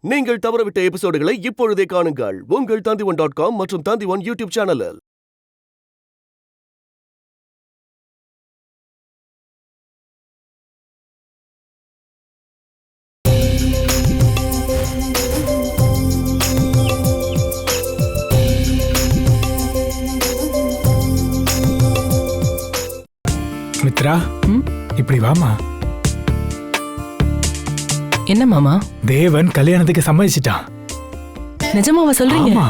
நீங்கள் தவறவிட்ட எபிசோடுகளை இப்பொழுதே காணுங்கள் உங்கள் Tandivan.com மற்றும் Tandivan யூடியூப் சேனலில். மித்ரா, இப்படி வாமா. என்ன மாமா? தேவன் கல்யாணத்துக்கு சம்மதிச்சிட்டான். நிஜமாவா சொல்றீங்க? ஆமா.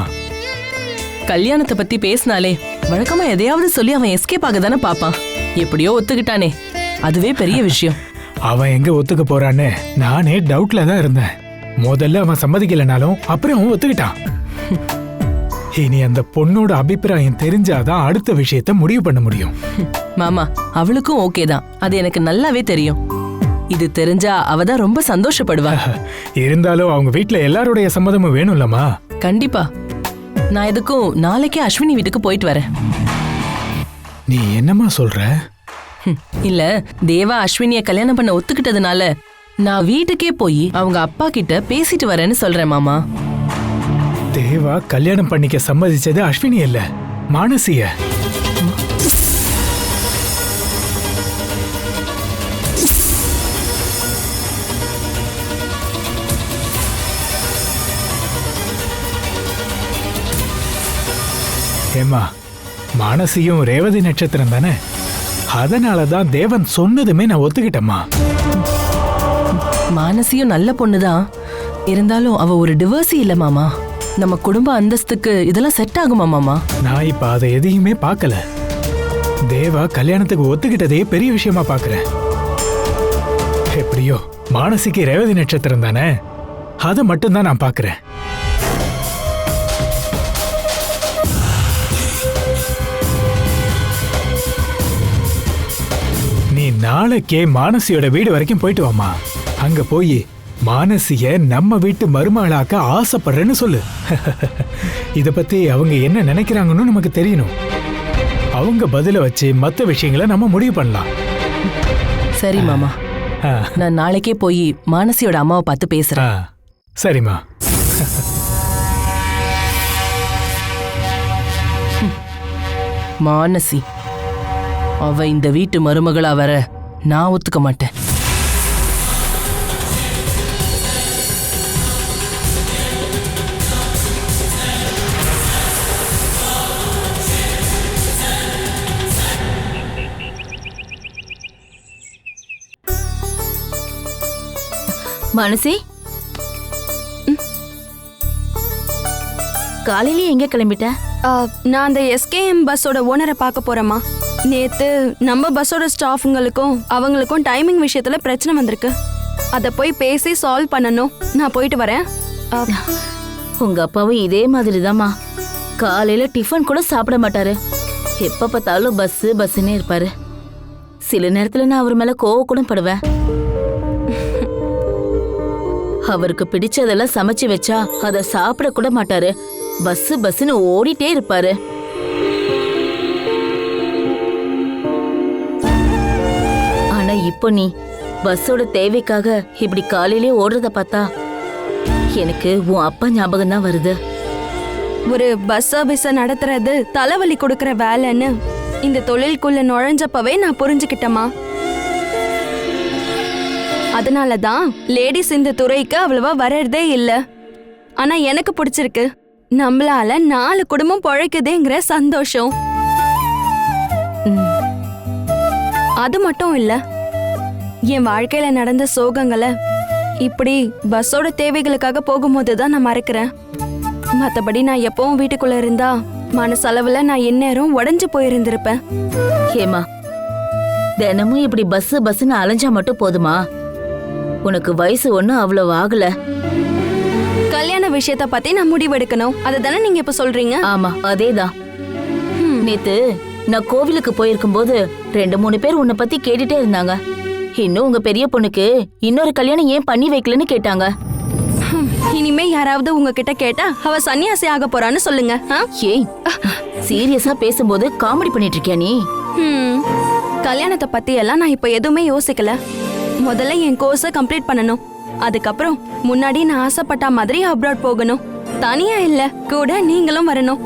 கல்யாணத்தை பத்தி பேசினாலே வழக்கமா எதையாவது சொல்லி அவன் எஸ்கேப் ஆக தானே பாப்பான். எப்படியோ ஒத்துக்கிட்டானே, அதுவே பெரிய விஷயம். அவன் எங்க ஒத்துக்க போறான்னு நானே டவுட்ல தான் இருந்தேன். முதல்ல அவன் சம்மதிக்கலனாலும் அப்புறம் அவன் ஒத்துக்கிட்டான். இனி அந்த பொண்ணோட அபிப்பிராயம் தெரிஞ்சாதான் அடுத்த விஷயத்த முடிவு பண்ண முடியும். மாமா, அவளுக்கும் ஓகே தான், அது எனக்கு நல்லாவே தெரியும். இது தெரிஞ்சா அவதான் ரொம்ப சந்தோஷப்படுவா. இருந்தாலும் அவங்க வீட்ல எல்லாருடைய சம்மதமும் வேணும்லமா. கண்டிப்பா. நான் எதுக்கும் நாளைக்கே அஸ்வினி வீட்டுக்கு போயிட்டு வரேன். நீ என்னமா சொல்ற? இல்ல, தேவா அஸ்வினிய கல்யாணம் பண்ண ஒத்துக்கிட்டதுனால நான் வீட்டுக்கே போய் அவங்க அப்பா கிட்ட பேசிட்டு வரேன்னு சொல்றேன் மாமா. தேவா கல்யாணம் பண்ணிக்க சம்மதிச்சது அஸ்வினி இல்ல, மானசிய. ஏமா, மானசியும் ரேவதி நட்சத்திரம் தானே, அதனாலதான் தேவன் சொன்னதுமே நான் ஒத்துக்கிட்டேம்மா. மானசியும் நல்ல பொண்ணுதான், இருந்தாலும் அவ ஒரு டிவோர்ஸி இல்ல மாமா. நம்ம குடும்ப அந்தஸ்துக்கு இதெல்லாம் செட் ஆகுமா மாமா? நான் இப்ப அதை எதையுமே பார்க்கல. தேவா கல்யாணத்துக்கு ஒத்துக்கிட்டதே பெரிய விஷயமா பாக்குறேன். எப்படியோ மானசிக்கு ரேவதி நட்சத்திரம் தானே, அதை மட்டும்தான் நான் பாக்குறேன். நீ நாளைக்கே மானசியோட வீடு வரைக்கும் போயிட்டு வாமா. அங்க போய் மானசிய நம்ம வீட்டு மருமகளாக்க ஆசைப்படுறேன்னு சொல்லு. இத பத்தி அவங்க என்ன நினைக்கிறாங்கன்னு நமக்கு தெரியணும். அவங்க பதில வச்சு மத்த விஷயங்களை நம்ம முடிவு பண்ணலாம். சரி மாமா, நான் நாளைக்கே போய் மானசியோட அம்மாவை பார்த்து பேசுறேன். சரிம்மா. மானசி அவ இந்த வீட்டு மருமகளா வர நான் ஒத்துக்க மாட்டேன். மானசி, காலையிலே எங்க கிளம்பிட்ட? நான் அந்த SKM பஸ்ஸோட ஓனரை பார்க்க போறேம்மா. நேத்து நம்ம பஸ்ஸோட ஸ்டாஃபுங்களுக்கும் அவங்களுக்கும் டைமிங் விஷயத்துல பிரச்சனை வந்திருக்கு. அதை போய் பேசி சால்வ் பண்ணணும். நான் போயிட்டு வரேன். உங்க அப்பாவும் இதே மாதிரிதாம்மா. காலையில டிஃபன் கூட சாப்பிட மாட்டாரு. எப்ப பார்த்தாலும் பஸ்ஸுன்னே இருப்பாரு. சில நேரத்துல நான் அவர் மேல கோவம் கூட படுவேன். அவருக்கு பிடிச்சதெல்லாம் சமைச்சு வச்சா அதை சாப்பிட கூட மாட்டாரு. பஸ்ஸுன்னு ஓடிட்டே இருப்பாரு. ஆனா இப்போ நீ பஸ்ஸோட தேவைக்காக இப்படி காலையிலே ஓடுறத பார்த்தா எனக்கு உன் அப்பா ஞாபகம் தான் வருது. ஒரு பஸ் சர்வீஸ நடத்துறது தலைவலி கொடுக்கற வேலைன்னு இந்த தொழிலுக்குள்ள நுழைஞ்சப்பவே நான் புரிஞ்சுக்கிட்டேம்மா. அதனாலதான் லேடிஸ் இந்த துறைக்கு அவ்வளவா வர்றதே இல்ல. ஆனா எனக்கு பிடிச்சிருக்கு. நம்மளால 4 குடும்பம் பொழைக்குதுங்கிற சந்தோஷம். அது மட்டும் இல்ல, என் வாழ்க்கையில நடந்த சோகங்களை இப்படி பஸ்ஸோட தேவைகளுக்காக போகும்போதுதான் நான் மறக்கிறேன். மத்தபடி நான் எப்பவும் வீட்டுக்குள்ள இருந்தா மனசளவுல நான் இந்நேரம் உடைஞ்சு போயிருந்திருப்பேன். ஏமா, தினமும் இப்படி பஸ்ஸுன்னு அலைஞ்சா மட்டும் போதுமா? உனக்கு வயசு ஒண்ணும் அவ்வளவு ஆகல. கல்யாண விஷயத்த பத்தி நான் முடிவெடுக்கணும், அதுதானே நீங்க இப்ப சொல்றீங்க? ஆமா, அதேதான். நேத்து நான் கோவிலுக்கு போயிருக்கும் போது 2-3 பேர் உன்னை பத்தி கேட்டுட்டே இருந்தாங்க. இன்னும் உங்க பெரிய பொண்ணுக்கு இன்னொரு கல்யாணம் ஏன் பண்ணி வைக்கலன்னு கேட்டாங்க. இனிமே யாராவது உங்ககிட்ட கேட்டா அவ சன்னியாசி ஆக போறான்னு சொல்லுங்க. ஏய், சீரியஸா பேசும்போது காமெடி பண்ணிட்டு இருக்கியா நீ? கல்யாணத்தை பத்தி எல்லாம் நான் இப்ப எதுவுமே யோசிக்கல. முதல்ல என் கோர்ஸை கம்ப்ளீட் பண்ணணும். அதுக்கப்புறம் முன்னாடி நான் ஆசைப்பட்ட மாதிரி அப்ராட் போகணும். தனியா இல்ல, கூட நீங்களும் வரணும்.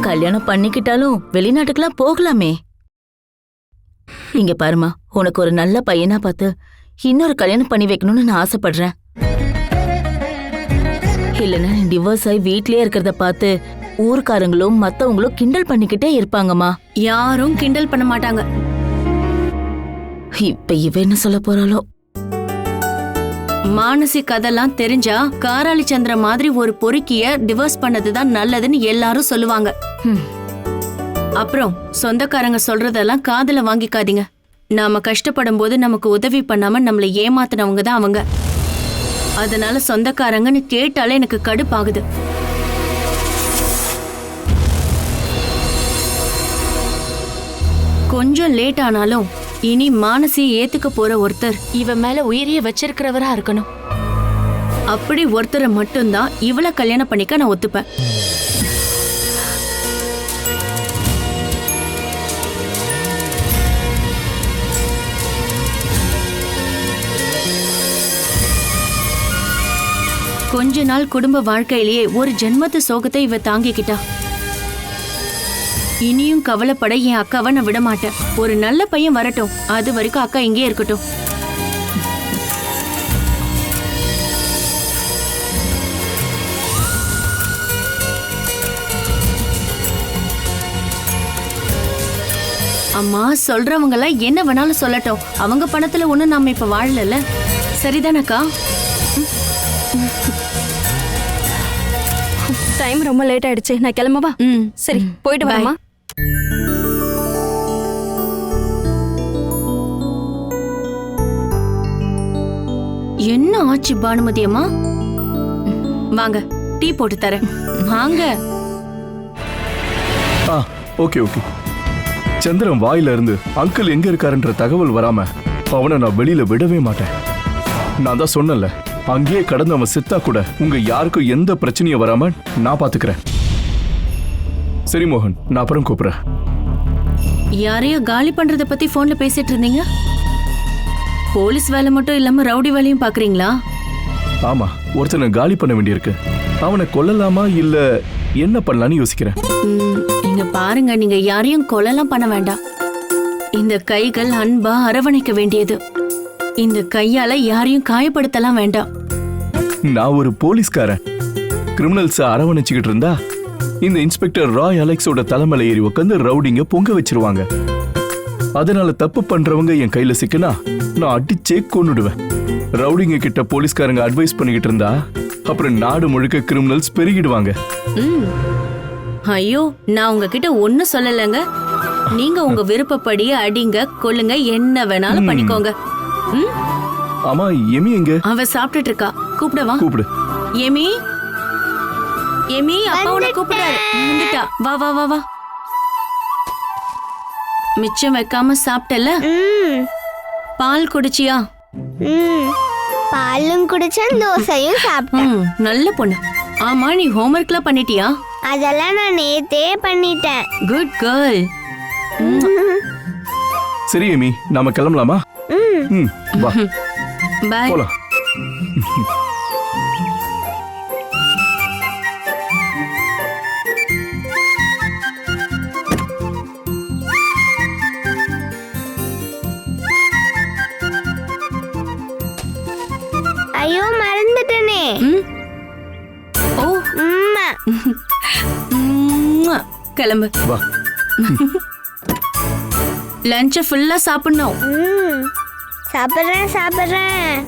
கல்யாணம் பண்ணிக்கிட்டாலும் வெளிநாட்டுக்கெல்லாம் போகலாமே. இங்க பாருமா, உனக்கு ஒரு நல்ல பையனா பார்த்து இன்னொரு கல்யாணம் பண்ணி வைக்கணும்னு நான் ஆசைப்படுறேன். இல்லைன்னா நீ டிவோர்ஸ் ஆகி வீட்லயே இருக்கிறத பார்த்து ஊர்க்காரங்களும் மத்தவங்களும் கிண்டல் பண்ணிக்கிட்டே இருப்பாங்கம்மா. யாரும் கிண்டல் பண்ண மாட்டாங்க. இப்ப இவ என்ன சொல்ல போறாளோ. மானசி கதெல்லாம் தெரிஞ்சா காராளி சந்திர மாதிரி ஒரு பொறுக்கிய டிவோர்ஸ் பண்ணதுதான் நல்லதுன்னு எல்லாரும் சொல்லுவாங்க. அப்புறம் சொந்தக்காரங்க சொல்றதெல்லாம் காதுல வாங்கிக்காதீங்க. நாம கஷ்டப்படும் போது நமக்கு உதவி பண்ணாம நம்மள ஏமாத்தினவங்க தான் அவங்க. அதனால சொந்தக்காரங்கன்னு கேட்டாலே எனக்கு கடுப்பாகுது. கொஞ்சம் லேட் ஆனாலும் இனி மானசியை ஏத்துக்க போற ஒருத்தர் இவ மேல உயிரிய வச்சிருக்கிறவரா இருக்கணும். அப்படி ஒருத்தரை மட்டும்தான் இவளை கல்யாணம் பண்ணிக்க நான் ஒத்துப்பேன். கொஞ்ச நாள் குடும்ப வாழ்க்கையிலேயே ஒரு ஜென்மத்து சோகத்தை இவ தாங்கிக்கிட்டா. இனியும் கவலைப்பட என் அக்காவை நான் விட மாட்டேன். ஒரு நல்ல பையன் வரட்டும், அது வரைக்கும் அக்கா இங்கே இருக்கட்டும். அம்மா, சொல்றவங்க எல்லாம் என்ன வேணாலும் சொல்லட்டும். அவங்க பணத்துல ஒண்ணு நாம இப்ப வாழல. சரிதானக்கா? டைம் ரொம்ப லேட் ஆயிடுச்சு, நான் கிளம்பவா? சரி, போயிட்டு வரமா. என்ன ஆச்சு பானுமதி அம்மா? வாங்க, டீ போட்டு தரேன். வாங்க. Okay okay. சந்திரன் வாயில இருந்து அங்கிள் எங்க இருக்காருன்ற தகவல் வராம அவனை நான் வெளியில விடவே மாட்டேன். நான் தான் சொன்னல, அங்கேயே கடந்து அவன் செத்தா கூட உங்க யாருக்கும் எந்த பிரச்சனையும் வராம நான் பாத்துக்கிறேன். சரி மோகன், நான் அப்புறம் கூப்பிடுறேன். யாரையோ காலி பண்றத பத்தி போன்ல பேசிட்டு இருந்தீங்க. போலீஸ் வேலை மட்டும் இல்லாம ரவுடி வேலையும் பாக்குறீங்களா? ஆமா, ஒருத்தனை காலி பண்ண வேண்டியிருக்கு. அவனை கொல்லலாமா இல்ல என்ன பண்ணலான்னு யோசிக்கிறேன். இங்க பாருங்க, நீங்க யாரையும் கொலைலாம் பண்ண வேண்டாம். இந்த கைகள் அன்பா அரவணைக்க வேண்டியது. இந்த கையால யாரையும் காயப்படுத்தலாம் வேண்டாம். நான் ஒரு போலீஸ்காரன். கிரிமினல்ஸை அரவணைச்சுக்கிட்டு இருந்தா இந்த இன்ஸ்பெக்டர் ராய் அலெக்ஸோட தலைமையில ஏறி உட்காந்து ரவுடிங்க பொங்க வச்சிருவாங்க. அதனால தப்பு பண்றவங்க என் கையில சிக்கினா நான் அடிச்சே கொன்னுடுவேன். ரவுடிங்க கிட்ட போலீஸ்காரங்க அட்வைஸ் பண்ணிக்கிட்டு இருந்தா அப்புறம் நாடு முழுக்க கிரிமினல்ஸ் பெருகிடுவாங்க. ஐயோ, நான் உங்ககிட்ட ஒன்னும் சொல்லலைங்க. நீங்க உங்க விருப்பப்படி அடிங்க, கொல்லுங்க, என்ன வேணாலும் பண்ணிக்கோங்க. ஆமா, எமி எங்க? அவ சாப்பிட்டுட்டு இருக்கா. கூப்பிடவா? கூப்பிடு. எமி, எமி, அப்பா உன்னை கூப்பிடாரு. வந்துட்டா. வா வா வா வா. மிச்சம் வைக்காம சாப்பிட்டல? பால் குடிச்சியா? பாலும் குடிச்சேன், தோசையும் சாப்பிட்டேன். நல்ல பொண்ணு. ஆமா, நீ ஹோம்ஒர்க்லாம் பண்ணிட்டியா? அதெல்லாம் நான் நேத்தே பண்ணிட்டேன். Good girl. சரி எமி, நாம கிளம்பலாமா? வா பை. போலாம். ஐயோ, மறந்துட்டேனே. ஓ, கிளம்பு. வா. லஞ்ச ஃபுல்லா சாப்பிடணும். சாப்பிடுறேன் சாப்பிடுறேன்.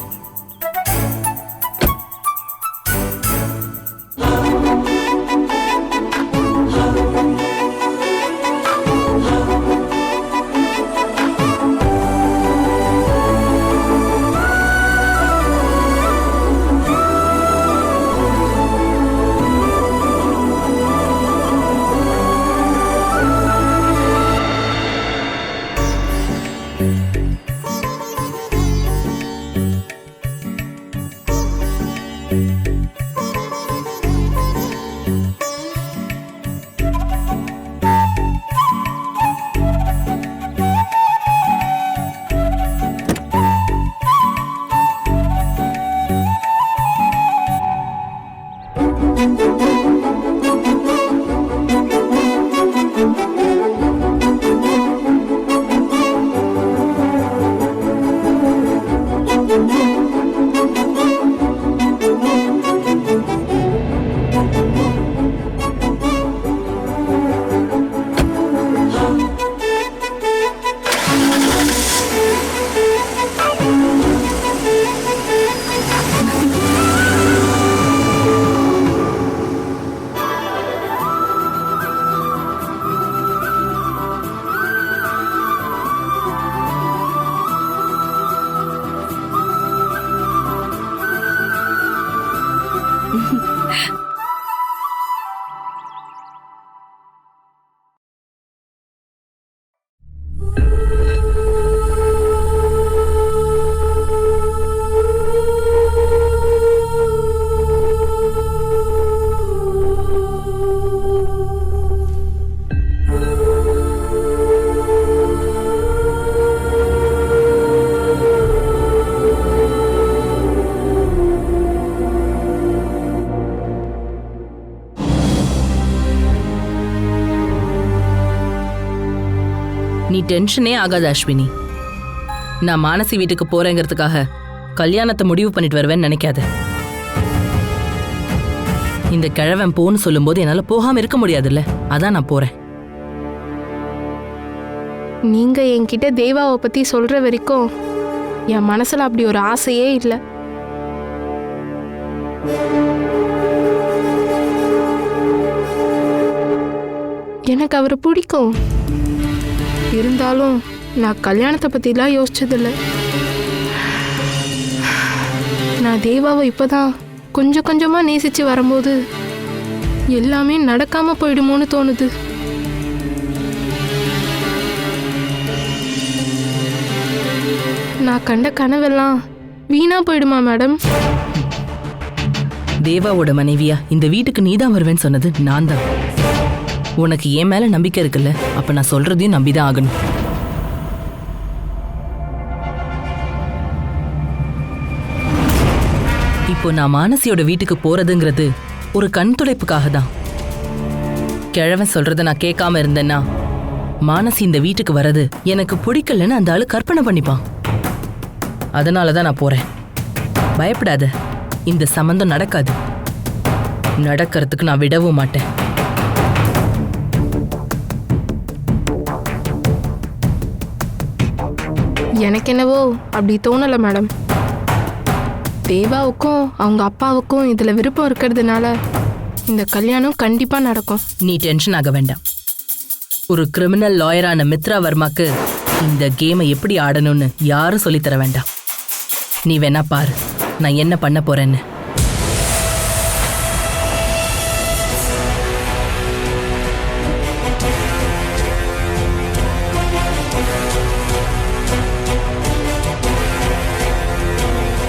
நீ டென்ஷனே ஆகாத அஸ்வினி. நான் மானசி வீட்டுக்கு போறேங்கிறதுக்காக கல்யாணத்தை முடிவு பண்ணிட்டு வருவேன்னு நினைக்காத. இந்த கிழவன் போன்னு சொல்லும்போது என்னால போகாம இருக்க முடியாதுல்ல, அதான் நான் போறேன். நீங்க என்கிட்ட தேவாவை பத்தி சொல்ற வரைக்கும் என் மனசுல அப்படி ஒரு ஆசையே இல்லை. எனக்கு அவரை பிடிக்கும். இருந்தாலும் நான் கல்யாணத்தை பத்திலாம் யோசிச்சதில்லை. நான் தேவாவை இப்பதான் கொஞ்சம் கொஞ்சமா நேசிச்சு வரும்போது எல்லாமே நடக்காம போயிடுமோன்னு தோணுது. நான் கண்ட கனவெல்லாம் வீணா போயிடுமா மேடம்? தேவாவோட மனைவியா இந்த வீட்டுக்கு நீதான் வருவேன்னு சொன்னது நான் தான். உனக்கு என் மேல நம்பிக்கை இருக்குல்ல, அப்ப நான் சொல்றதையும் நம்பிதான் ஆகணும். இப்போ நான் மானசியோட வீட்டுக்கு போறதுங்கிறது ஒரு கண் துடைப்புக்காக தான். கிழவன் சொல்றத நான் கேட்காம இருந்தேன்னா மானசி இந்த வீட்டுக்கு வர்றது எனக்கு பிடிக்கலன்னு அந்த ஆளு கற்பனை பண்ணிப்பான். அதனாலதான் நான் போறேன். பயப்படாத, இந்த சம்பந்தம் நடக்காது. நடக்கிறதுக்கு நான் விடவும் மாட்டேன். எனக்கு என்னவோ அப்படி தோணலை மேடம். தேவாவுக்கும் அவங்க அப்பாவுக்கும் இதுல விருப்பம் இருக்கிறதுனால இந்த கல்யாணம் கண்டிப்பா நடக்கும். நீ டென்ஷன் ஆக வேண்டாம். ஒரு கிரிமினல் லாயரான மித்ரா வர்மாக்கு இந்த கேமை எப்படி ஆடணும்னு யாரும் சொல்லித்தர வேண்டாம். நீ வேணா பாரு நான் என்ன பண்ண போறேன்னு.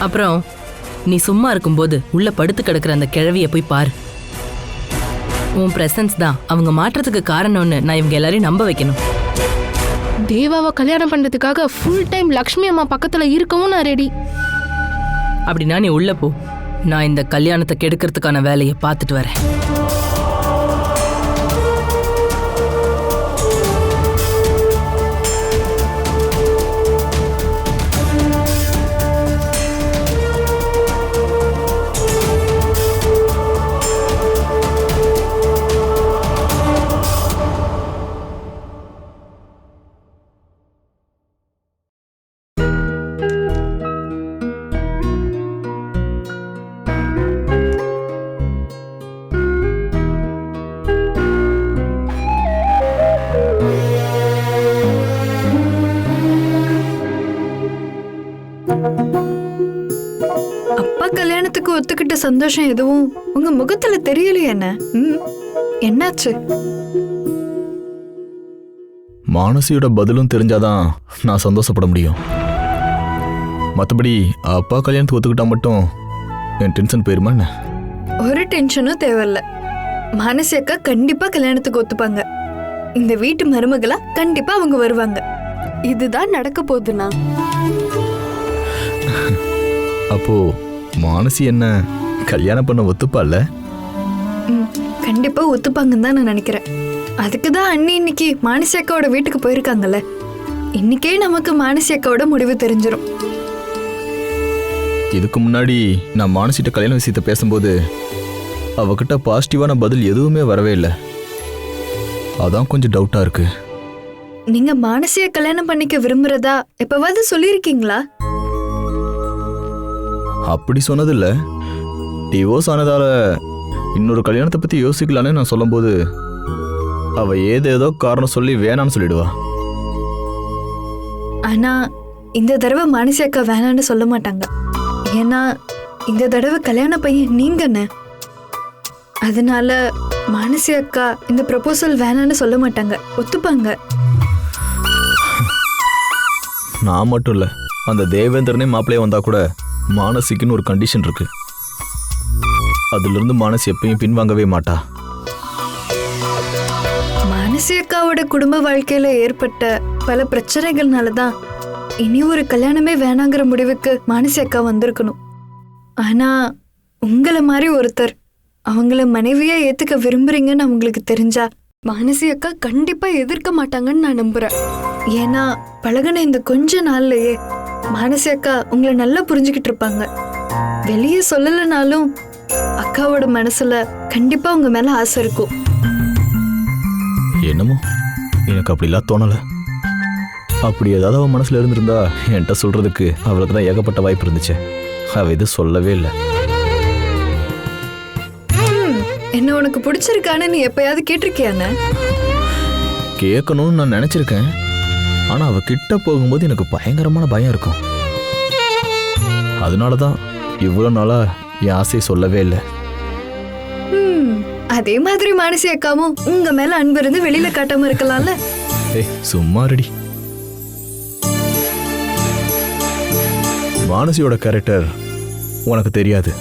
அப்புறம் நீ சும்மா இருக்கும்போது உள்ள படுத்து கிடக்குற அந்த கிழவிய போய் பாரு. உன் பிரசன்ஸ் தான் அவங்க மாற்றத்துக்கு காரணம்னு நான் இவங்க எல்லாரையும் நம்ப வைக்கணும். தேவாவை கல்யாணம் பண்றதுக்காக ஃபுல் டைம் லக்ஷ்மி அம்மா பக்கத்துல இருக்கவும் நான் ரெடி. அப்படின்னா நீ உள்ள போ. நான் இந்த கல்யாணத்தை கெடுக்கிறதுக்கான வேலையை பார்த்துட்டு வரேன். அப்பா கல்யாணத்துக்கு ஒத்துக்கிட்ட சந்தோஷம் எதுவும் உங்க முகத்துல தெரியலையே என்ன? என்னாச்சு? மானசியோட பதிலும் தெரிஞ்சாதான் நான் சந்தோஷப்பட முடியும். மற்றபடி அப்பா கல்யாணத்துக்கு ஒத்துக்கிட்டா மட்டும் என் டென்ஷன் போயிருமா என்ன? ஒரு டென்ஷனும் தேவையில்ல. மானசி அக்கா கண்டிப்பா கல்யாணத்துக்கு ஒத்துப்பாங்க. இந்த வீட்டு மருமகளா கண்டிப்பா அவங்க வருவாங்க. இதுதான் நடக்க போகுதுண்ணா. அப்போ மானசி என்ன கல்யாணம் பண்ண ஒத்துப்பால? கண்டிப்பா ஒத்துப்பாங்கன்னு தான் நான் நினைக்கிறேன். அதுக்கு தான் அண்ணி இன்னைக்கு மானசி அக்காவோட வீட்டுக்கு போயிருக்காங்கல்ல. இன்னைக்கே நமக்கு மானசி அக்காவோட முடிவு தெரிஞ்சிடும். இதுக்கு முன்னாடி நான் மானசிட்ட கல்யாண விஷயத்தை பேசும்போது அவகிட்ட பாசிட்டிவான பதில் எதுவுமே வரவே இல்லை. அதான் கொஞ்சம் டவுட்டா இருக்கு. நீங்க மானசிய கல்யாணம் பண்ணிக்க விரும்புறதா எப்பவாவது சொல்லியிருக்கீங்களா? அப்படி சொன்னதில்ல. டிவோர்ஸ் ஆனதால இன்னொரு கல்யாணத்தை பத்தி யோசிக்கலான்னு நான் சொல்லும்போது அவ ஏதேதோ காரணம் சொல்லி வேணான்னு சொல்லிடுவா. ஆனா இந்த தடவை மானசி அக்கா வேணான்னு சொல்ல மாட்டாங்க. ஏன்னா இந்த தடவை கல்யாண பையன் நீங்கன்னு. அதனால மானசி அக்கா இந்த ப்ரப்போசல் வேணான்னு சொல்ல மாட்டாங்க, ஒத்துப்பாங்க. நான் மட்டும் இல்லை, அந்த தேவேந்திரனே மாப்பிள்ளையே வந்தா கூட மானசிக்குன்னு ஒரு கண்டிஷன் இருக்கு. அதிலிருந்து மானசி எப்பயும் பின்வாங்கவே மாட்டா. மானசி அக்காவோட குடும்ப வாழ்க்கையில ஏற்பட்ட பல பிரச்சனைகள்னால தான் இனி ஒரு கல்யாணமே வேணாங்கிற முடிவுக்கு மானசி அக்கா வந்திருக்கணும். ஆனா உங்களை மாதிரி ஒருத்தர் அவங்கள மனைவியா ஏத்துக்க விரும்புறீங்கன்னு அவங்களுக்கு தெரிஞ்சா மானசி அக்கா கண்டிப்பா எதிர்க்க மாட்டாங்கன்னு நான் நம்புறேன். ஏன்னா பழகுன இந்த கொஞ்ச நாள்லயே மானசி அக்கா உங்களை நல்லா புரிஞ்சுக்கிட்டு இருப்பாங்க. வெளியே சொல்லலைனாலும் அக்காவோட மனசுல கண்டிப்பா உங்க மேல ஆசை இருக்கும். என்னமோ எனக்கு அப்படிலாம் தோணலை. அப்படி ஏதாவது அவன் மனசுல இருந்திருந்தா என்கிட்ட சொல்றதுக்கு அவளுக்கு தான் ஏகப்பட்ட வாய்ப்பு இருந்துச்சு. அவ இது சொல்லவே இல்லை. என்ன உனக்கு பிடிச்சிருக்கான்னு நீ எப்பயாவது கேட்டிருக்கியாங்க? கேட்கணும்னு நான் நினைச்சிருக்கேன். ஆனா அவ கிட்ட போகும்போது எனக்கு பயங்கரமான பயம் இருக்கும். அதனாலதான் இவ்வளவு நாளா என் ஆசையை சொல்லவே இல்லை. அதே மாதிரி மானசி அக்காவும் உங்க மேல அன்பு இருந்து வெளியில காட்டாம இருக்கலாம்ல. சும்மா ரெடி. மானசியோட கேரக்டர் உனக்கு தெரியாது.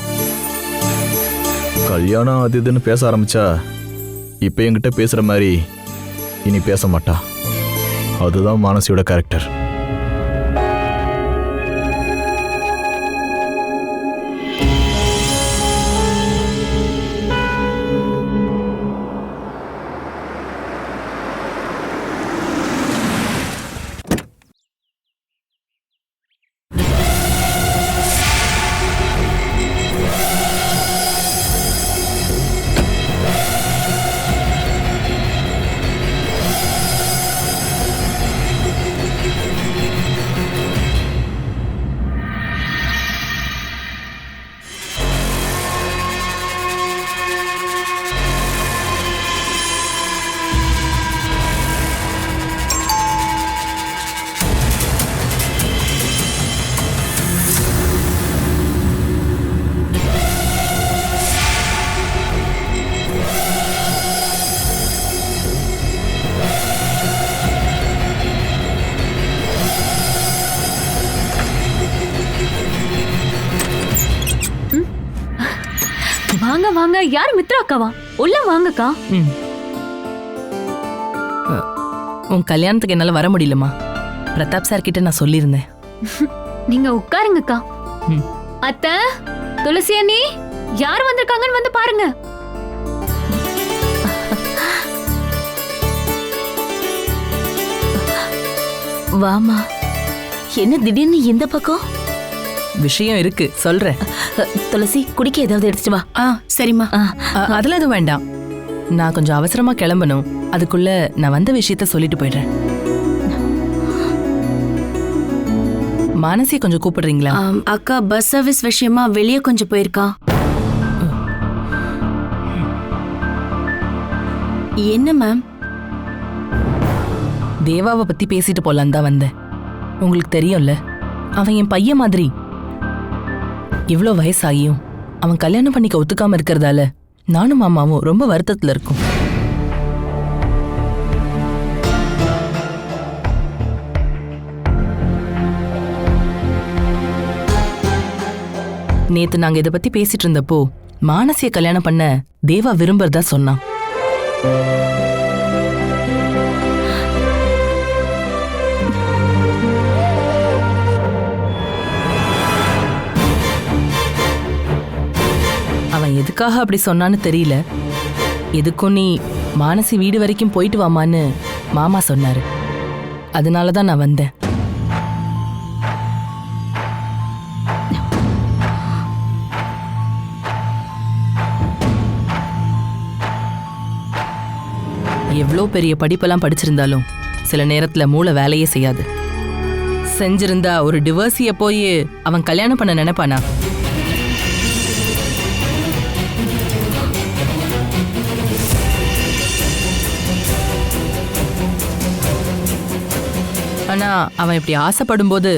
கல்யாணம் அது இதுன்னு பேச ஆரம்பிச்சா இப்ப என்கிட்ட பேசுற மாதிரி இனி பேச மாட்டா. அதுதான் மானசியோட கேரக்டர். வாங்க வாங்க. யார் மித்ரா அக்காவா? உள்ள வாங்கக்கா. உன் கல்யாணத்துக்கு என்னால வர முடியலமா. பிரதாப் சார் கிட்ட நான் சொல்லியிருந்தேன். நீங்க உட்காருங்கக்கா. அத்தை, துளசி அண்ணி, யார் வந்திருக்காங்கன்னு வந்து பாருங்க. வாமா. என்ன திடீர்னு இந்த பக்கம்? விஷயம் இருக்கு, சொல்றேன். துளசி, குடிக்க ஏதாவது எடுத்துட்டு வா. சரிம்மா. அதெல்லாம் எதுவும் வேண்டாம். நான் கொஞ்சம் அவசரமா கிளம்பணும். அதுக்குள்ள நான் வந்த விஷயத்த சொல்லிட்டு போயிடுறேன். மானசி கொஞ்சம் கூப்பிடுறீங்களா? அக்கா பஸ் சர்வீஸ் விஷயமா வெளியே கொஞ்சம் போயிருக்கா. என்ன மேம்? தேவாவை பத்தி பேசிட்டு போலான்னு தான் வந்தேன். உங்களுக்கு தெரியும்ல, அவன் என் பையன் மாதிரி. இவ்ளோ வயசாகியும் அவன் கல்யாணம் பண்ணிக்க ஒத்துக்காம இருக்கிறதால நானும் மாமாவும் ரொம்ப வருத்தத்துல இருக்கும். நேத்து நாங்க இத பத்தி பேசிட்டு இருந்தப்போ மானசிய கல்யாணம் பண்ண தேவா விரும்புறதா சொன்னான். அவன் எதுக்காக அப்படி சொன்னான்னு தெரியல. எதுக்கும் நீ மானசி வீடு வரைக்கும் போயிட்டு வாமான்னு மாமா சொன்னாரு. அதனால தான் நான் வந்தேன். எவ்வளோ பெரிய படிப்பெல்லாம் படிச்சிருந்தாலும் சில நேரத்துல மூளை வேலையே செய்யாது. செஞ்சிருந்தா ஒரு டிவோர்ஸிய போய் அவன் கல்யாணம் பண்ண நினைப்பானா? ஆனா அவன் இப்படி ஆசைப்படும் போது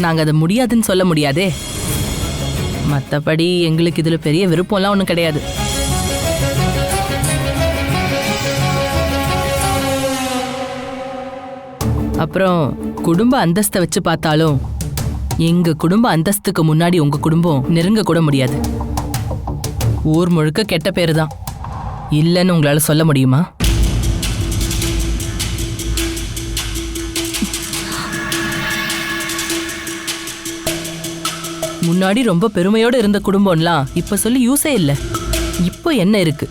நாங்க அதை முடியாதுன்னு சொல்ல முடியாதே. மற்றபடி எங்களுக்கு இதுல பெரிய விருப்பம்லாம் ஒன்றும் கிடையாது. அப்புறம் குடும்ப அந்தஸ்தை வச்சு பார்த்தாலும் எங்க குடும்ப அந்தஸ்துக்கு முன்னாடி உங்க குடும்பம் நெருங்க கூட முடியாது. ஊர் முழுக்க கெட்ட பேரு தான். இல்லைன்னு உங்களால சொல்ல முடியுமா? முன்னாடி ரொம்ப பெருமையோட இருந்த குடும்பம்லாம் இப்ப சொல்லி யூஸே இல்லை. இப்போ என்ன இருக்கு?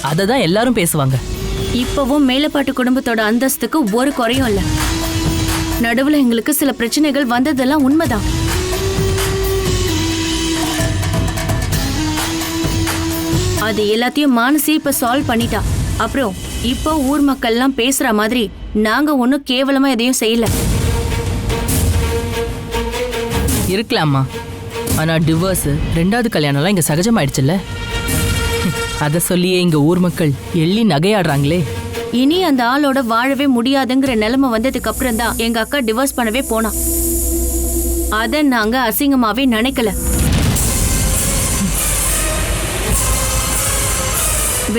அதை தான் எல்லாரும் பேசுவாங்க. இப்பவும் மேலப்பாட்டு குடும்பத்தோட அந்தஸ்துக்கு ஒரு குறையும் இல்ல. நடுவுல எங்களுக்கு சில பிரச்சனைகள் வந்ததெல்லாம் உண்மைதான். அது எல்லாத்தையும் மானசி இப்ப சால்வ் பண்ணிட்டா. அப்புறம் இப்போ ஊர் மக்கள்லாம் பேசுற மாதிரி நாங்க ஒன்னும் கேவலமா எதையும் செய்யல. இருக்கலாமா, ஆனா டிவோர்ஸ், ரெண்டாவது கல்யாணம்லாம் இங்க சகஜமாயிடுச்சுல்ல. அத சொல்லியே இங்க ஊர் மக்கள் எள்ளி நகையாடுறாங்களே. இனி அந்த ஆளோட வாழவே முடியாதுங்கிற நிலைமை வந்ததுக்கு அப்புறம் தான் எங்க அக்கா டிவோர்ஸ் பண்ணவே போனா. அத நாங்க அசிங்கமாவே நினைக்கல.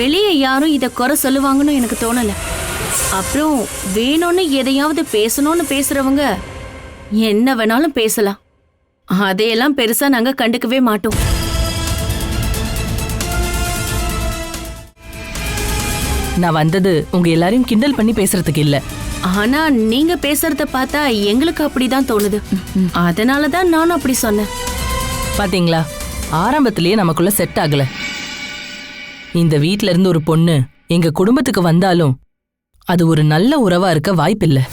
வெளியே யாரும் இத குறை சொல்லுவாங்கன்னு எனக்கு தோணல. அப்புறம் வேணும்னு எதையாவது பேசணும்னு பேசுறவங்க என்ன வேணாலும் பேசலாம். அதையெல்லாம் பெருசா நாங்க கண்டுக்கவே மாட்டோம். நான் வந்தது உங்க எல்லாரையும் கிண்டல் பண்ணி பேசுறதுக்கு இல்ல. ஆனா நீங்க பேசுறத பார்த்தா எங்களுக்கு அப்படிதான் தோணுது. அதனாலதான் நானும் அப்படி சொன்னேன். பாத்தீங்களா, ஆரம்பத்திலேயே நமக்குள்ள செட் ஆகல. இந்த வீட்ல இருந்து ஒரு பொண்ணு எங்க குடும்பத்துக்கு வந்தாலும் அது ஒரு நல்ல உறவா இருக்க வாய்ப்பில்லை.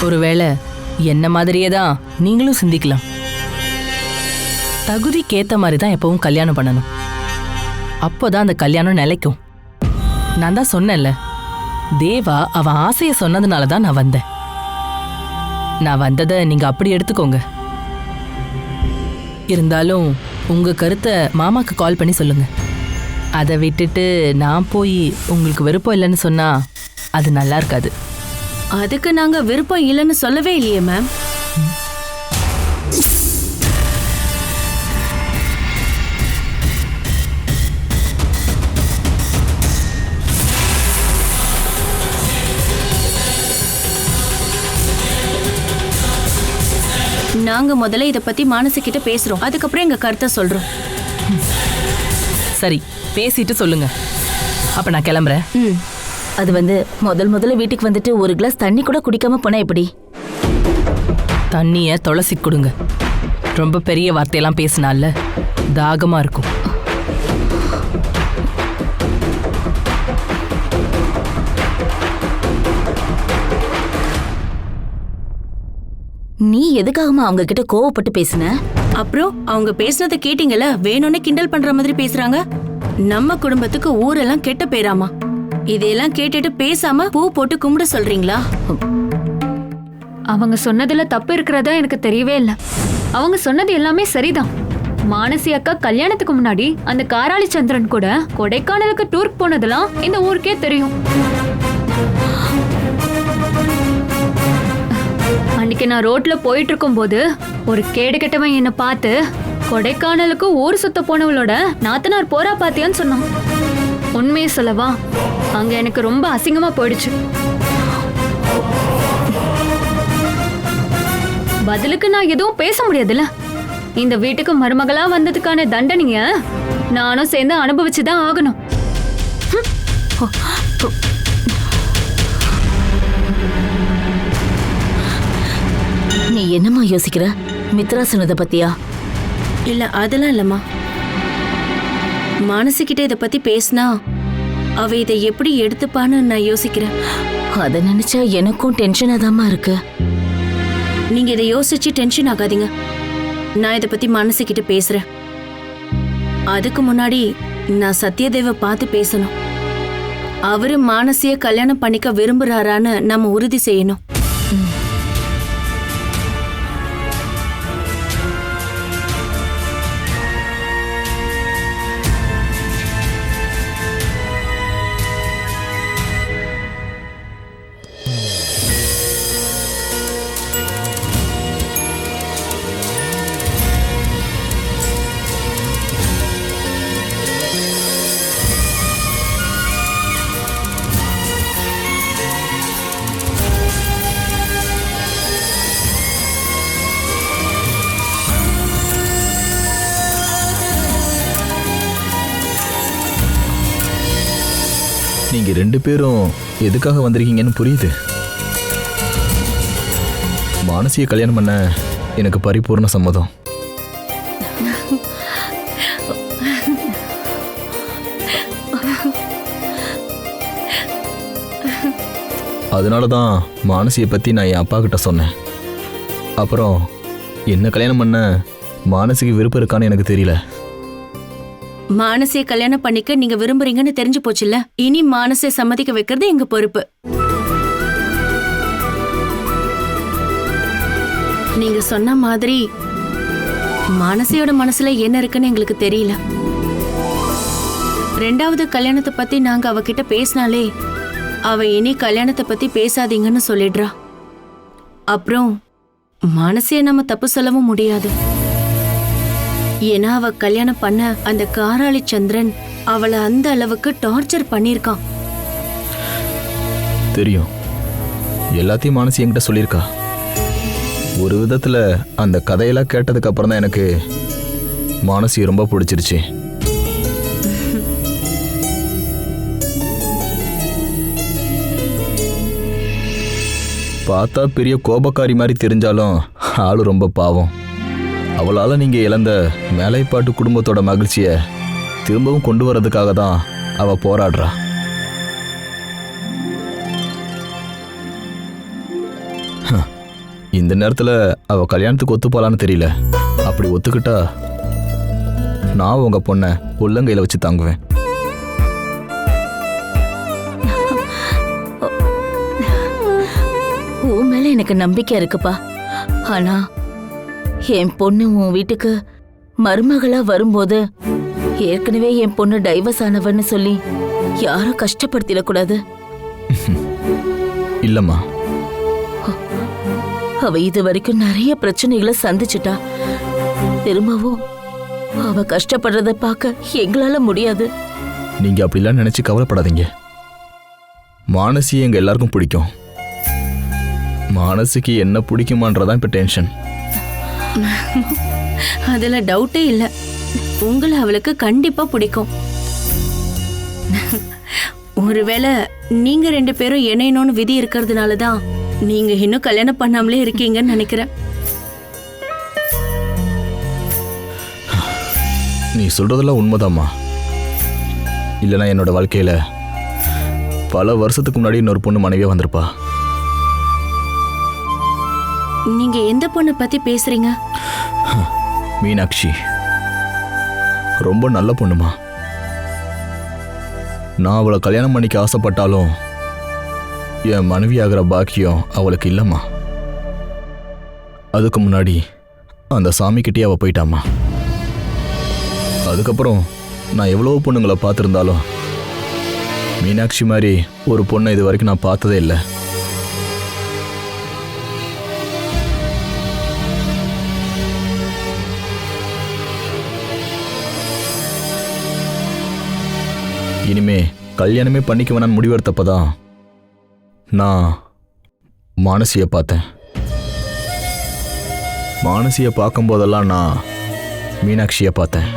ஒருவேளை என்ன மாதிரியே தான் நீங்களும் சிந்திக்கலாம். தகுதிக்கேத்த மாதிரி தான் எப்பவும் கல்யாணம் பண்ணணும். அப்போதான் அந்த கல்யாணம் நிலைக்கும். நான் தான் சொன்னேன்ல, தேவா அவன் ஆசைய சொன்னதுனால தான் நான் வந்தேன். நான் வந்ததை நீங்க அப்படி எடுத்துக்கோங்க. இருந்தாலும் உங்க கருத்தை மாமாக்கு கால் பண்ணி சொல்லுங்க. அதை விட்டுட்டு நான் போய் உங்களுக்கு விருப்பம் இல்லைன்னு சொன்னா அது நல்லா இருக்காது. அதுக்கு நாங்க விருப்பம் இல்லைன்னு சொல்லவே இல்லையே மேம். நாங்க முதல்ல இத பத்தி மானசி கிட்ட பேசுறோம். அதுக்கப்புறம் எங்க கருத்தை சொல்றோம். சரி, பேசிட்டு சொல்லுங்க. அப்ப நான் கிளம்புறேன். அது முதல்ல வீட்டுக்கு வந்துட்டு ஒரு கிளாஸ் தண்ணி கூட குடிக்காம போனா எப்படி? தண்ணிய துளசி கொடுங்க. ரொம்ப பெரிய வார்த்தையெல்லாம் பேசினால தாகமா இருக்கும். நீ எதுக்காகமா அவங்க கிட்ட கோவப்பட்டு பேசின? அப்புறம் அவங்க பேசினதை கேட்டீங்கல்ல, வேணும்னே கிண்டல் பண்ற மாதிரி பேசுறாங்க. நம்ம குடும்பத்துக்கு ஊரெல்லாம் கெட்ட பேராமா. இதையெல்லாம் கேட்டுட்டு பேசாம பூ போட்டு கும்பிட சொல்றீங்களா? அவங்க சொன்னதுல தப்பு இருக்கிறதா எனக்கு தெரியவே இல்லை. அவங்க சொன்னது எல்லாமே சரிதான். மானசி அக்கா கல்யாணத்துக்கு முன்னாடி அந்த காராளி சந்திரன் கூட கொடைக்கானலுக்கு டூருக்கு போனதெல்லாம் இந்த ஊருக்கே தெரியும். அன்னைக்கு நான் ரோட்ல போயிட்டு இருக்கும் போது ஒரு கேடு கெட்டவன் என்ன பார்த்து கொடைக்கானலுக்கு ஊர் சுத்த போனவளோட நாத்தனார் போரா பாத்தியான்னு சொன்னான். உண்மையை சொல்லவா, அங்க எனக்கு ரொம்ப அசிங்கமா போயிடுச்சு. பதிலுக்கு நான் எதுவும் பேச முடியாதுல்ல. இந்த வீட்டுக்கு மருமகளா வந்ததுக்கான தண்டனைய நானும் சேர்ந்து அனுபவிச்சுதான் ஆகணும். நீ என்னம்மா யோசிக்கிற? மித்ரா சொன்னதை பத்தியா? இல்ல அதெல்லாம் இல்லம்மா. மானசிக்கிட்ட இத பத்தி பேசினா அவ இதை எப்படி எடுத்துப்பான்னு நான் யோசிக்கிறேன். அதை நினைச்சா எனக்கும் டென்ஷனா தாம்மா இருக்கு. நீங்க இதை யோசிச்சு டென்ஷன் ஆகாதீங்க. நான் இதை பத்தி மானசிக்கிட்ட பேசுறேன். அதுக்கு முன்னாடி நான் சத்யதேவ பார்த்து பேசணும். அவரு மானசிய கல்யாணம் பண்ணிக்க விரும்புறாரான்னு நம்ம உறுதி செய்யணும். நீங்க 2 பேரும் எதுக்காக வந்திருக்கீங்கன்னு புரியுது. மானசிய கல்யாணம் பண்ண எனக்கு பரிபூர்ண சம்மதம். அதனாலதான் மானசியை பத்தி நான் என் அப்பா கிட்ட சொன்னேன். அப்புறம் என்ன கல்யாணம் பண்ண மானசிக்கு விருப்பம் இருக்கான்னு எனக்கு தெரியல. மானசிய கல்யாணம் பண்ணிக்க நீங்க விரும்புறீங்கன்னு தெரிஞ்சு போச்சுல்ல. இனி மானசிய சம்மதிக்க வைக்கிறது எங்க பொறுப்பு. நீங்க சொன்ன மாதிரி மானசியோட மனசுல என்ன இருக்குன்னு எங்களுக்கு தெரியல. 2வது கல்யாணத்தை பத்தி நாங்க அவகிட்ட பேசினாலே அவ இனி கல்யாணத்தை பத்தி பேசாதீங்கன்னு சொல்லிடுறா. அப்புறம் மானசிய நம்ம தப்பு சொல்லவும் முடியாது. ஏன்னா அவ கல்யாணம் பண்ண அந்த காராளி சந்திரன் அவளை அந்த அளவுக்கு டார்ச்சர் பண்ணிருக்கான். தெரியும், எல்லாத்தையும் மானசி என்கிட்ட சொல்லியிருக்கா. ஒரு விதத்துல அந்த கதையெல்லாம் கேட்டதுக்கு அப்புறம் தான் எனக்கு மானசி ரொம்ப பிடிச்சிருச்சு. பார்த்தா பெரிய கோபக்காரி மாதிரி தெரிஞ்சாலும் ஆளு ரொம்ப பாவம். அவளால் நீங்கள் இழந்த மேலைப்பாட்டு குடும்பத்தோட மகிழ்ச்சியை திரும்பவும் கொண்டு வரதுக்காக தான் அவள் போராடுறா. இந்த நேரத்தில் அவள் கல்யாணத்துக்கு ஒத்துப்பாளான்னு தெரியல. அப்படி ஒத்துக்கிட்டா நான் உங்கள் பொண்ணை உள்ளங்கையில் வச்சு தாங்குவேன். உன் மேல எனக்கு நம்பிக்கை இருக்குப்பா. ஆனா என் பொண்ணு உன் வீட்டுக்கு மருமகளா வரும்போது ஏற்கனவே என் பொண்ணு டைவர்ஸ் ஆனவன்னு சொல்லி யாரும் கஷ்டப்படுத்திடக்கூடாது. இல்லம்மா, அவ இது வரைக்கும் நிறைய பிரச்சனைகளை சந்திச்சுட்டா. திரும்பவும் அவ கஷ்டப்படுறத பார்க்க எங்களால முடியாது. நீங்க அப்படிலாம் நினைச்சு கவலைப்படாதீங்க. மானசி எங்க எல்லாருக்கும் பிடிக்கும். மானசிக்கு என்ன பிடிக்குமான்றதான் இப்ப டென்ஷன். அதுல டவுட்டே இல்ல. உங்களை அவளுக்கு கண்டிப்பா பிடிக்கும். ஒருவேளை நீங்க 2 பேரும் இணையணும்னு விதி இருக்கிறதுனாலதான் நீங்க இன்னும் கல்யாணம் பண்ணாமலே இருக்கீங்கன்னு நினைக்கிறேன். நீ சொல்றதெல்லாம் உண்மைதாம்மா. இல்லைன்னா என்னோட வாழ்க்கையில பல வருஷத்துக்கு முன்னாடி இன்னொரு பொண்ணு மனைவியா வந்திருப்பா. நீங்க எந்த பொண்ணை பத்தி பேசுறீங்க? மீனாட்சி ரொம்ப நல்ல பொண்ணுமா. நான் அவளை கல்யாணம் பண்ணிக்க ஆசைப்பட்டாலும் என் மனைவியாகிற பாக்கியம் அவளுக்கு இல்லைம்மா. அதுக்கு முன்னாடி அந்த சாமிக்கிட்டே அவள் போயிட்டாம்மா. அதுக்கப்புறம் நான் எவ்வளோ பொண்ணுங்களை பார்த்துருந்தாலும் மீனாட்சி மாதிரி ஒரு பொண்ணை இது வரைக்கும் நான் பார்த்ததே இல்லை. இனிமே கல்யாணமே பண்ணிக்க வேணான்னு முடிவெடுத்தப்பதான் நான் மானசியை பார்த்தேன். மானசியை பார்க்கும்போதெல்லாம் நான் மீனாட்சியை பார்த்தேன்.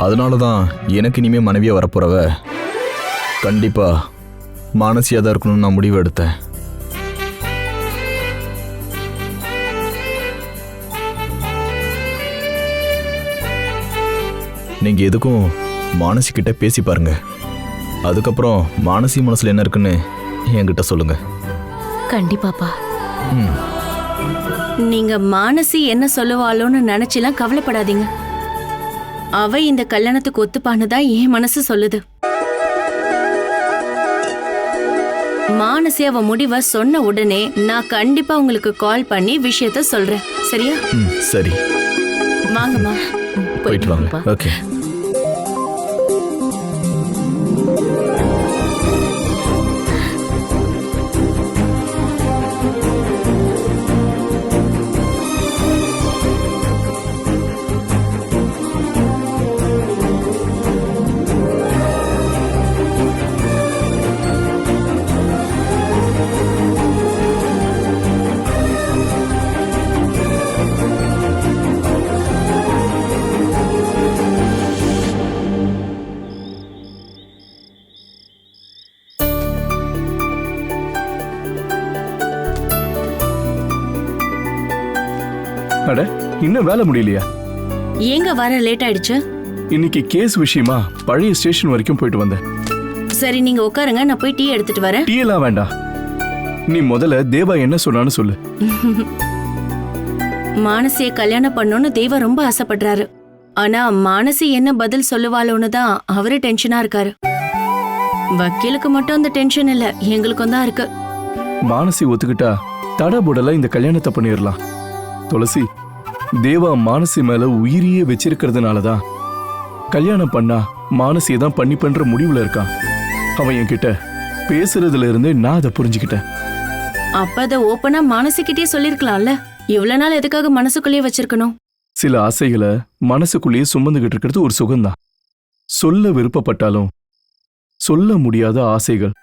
அதனால தான் எனக்கு இனிமே மனைவியா வரப்போறவ கண்டிப்பா மானசியா தான் இருக்கணும்னு நான் முடிவு எடுத்தேன். நீங்க எதுக்கும் மானசி கிட்ட பேசி பாருங்க. அதுக்கப்புறம் மானசி மனசுல என்ன இருக்குன்னு என்கிட்ட சொல்லுங்க. கண்டிப்பாப்பா. நீங்க மானசி என்ன சொல்லுவாளோன்னு நினைச்செல்லாம் கவலைப்படாதீங்க. அவ இந்த கல்யாணத்துக்கு ஒத்துப்பானுதான் என் மனசு சொல்லுது. மானசி அவ முடிவை சொன்ன உடனே நான் கண்டிப்பா உங்களுக்கு கால் பண்ணி விஷயத்த சொல்றேன். சரியா? சரி, வாங்கம்மா. போயிட்டு வாங்க. ஓகே. அட, இன்னும் வேலை முடியலையா? ஏங்க வர லேட் ஆயிடுச்சு? இன்னைக்கு கேஸ் விஷயமா பழைய ஸ்டேஷன் வரைக்கும் போயிட்டு வந்தேன். சரி, நீங்க உட்காருங்க, நான் போய் டீ எடுத்துட்டு வரேன். டீ எல்லாம் வேண்டாம். நீ முதல்ல தேவா என்ன சொன்னான்னு சொல்லு. மானசிய கல்யாணம் பண்ணணும்னு தேவா ரொம்ப ஆசைப்படுறாரு. ஆனா மானசி என்ன பதில் சொல்லுவாளோன்னு தான் அவரு டென்ஷனா இருக்காரு. வக்கீலுக்கு மட்டும் அந்த டென்ஷன் இல்ல, எங்களுக்கும் தான் இருக்கு. மானசி ஒத்துக்கிட்டா தடபுடலா இந்த கல்யாணத்தை பண்ணிடலாம். துளசி, தேவா மானசி மேல உயிரியே வச்சிருக்கிறதுனாலதான் கல்யாணம் பண்ணா மானசியை தான் பண்ணி பண்ற முடிவுல இருக்கான். அவன் என்கிட்ட பேசுறதுல இருந்தே நான் அதை புரிஞ்சுக்கிட்டேன். அப்ப அதை ஓப்பனா மானசிக்கிட்டே சொல்லிருக்கலாம்ல. இவ்வளவு நாள் எதுக்காக மனசுக்குள்ளேயே வச்சிருக்கணும்? சில ஆசைகளை மனசுக்குள்ளேயே சுமந்துகிட்டு இருக்கிறது ஒரு சுகம்தான். சொல்ல விருப்பப்பட்டாலும் சொல்ல முடியாத ஆசைகள்.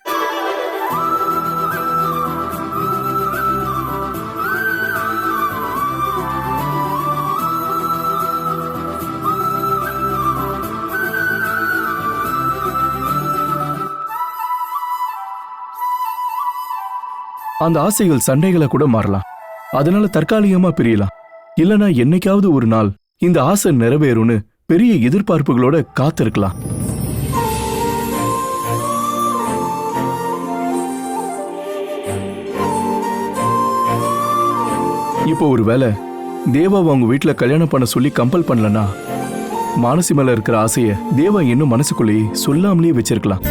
அந்த ஆசைகள் சண்டைகளை கூட மாறலாம். அதனால தற்காலிகமா பிரியலாம். இல்லனா என்னைக்காவது ஒரு நாள் இந்த ஆசை நிறைவேறும்னு பெரிய எதிர்பார்ப்புகளோட காத்திருக்கலாம். இப்போ ஒருவேளை தேவா அவங்க வீட்டுல கல்யாணம் பண்ண சொல்லி கம்பல் பண்ணலன்னா மானசி மேல இருக்கிற ஆசைய தேவா இன்னும் மனசுக்குள்ளேயே சொல்லாமலேயே வச்சிருக்கலாம்.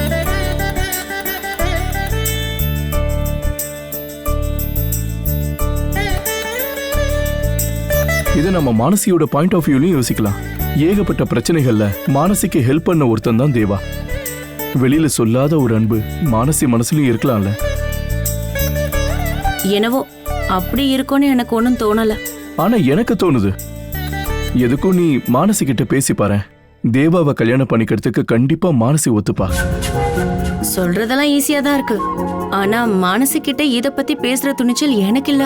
இதை நம்ம மானசியோட பாயிண்ட் ஆஃப் வியூலையும் யோசிக்கலாம். ஏகப்பட்ட பிரச்சனைகள்ல மானசிக்கு ஹெல்ப் பண்ண ஒருத்தன் தான் தேவா. வெளியில சொல்லாத ஒரு அன்பு மானசி மனசுலயும் இருக்கலாம்ல. என்னவோ அப்படி இருக்கும்னு எனக்கு ஒன்னும் தோணல. ஆனா எனக்கு தோணுது. எதுக்கும் நீ மானசி கிட்ட பேசி பாரு. தேவாவை கல்யாணம் பண்ணிக்கிறதுக்கு கண்டிப்பா மானசி ஒத்துப்பா. சொல்றதெல்லாம் ஈஸியா தான் இருக்கு. ஆனா மானசி கிட்ட இத பத்தி பேசுற துணிச்சல் எனக்கு இல்ல.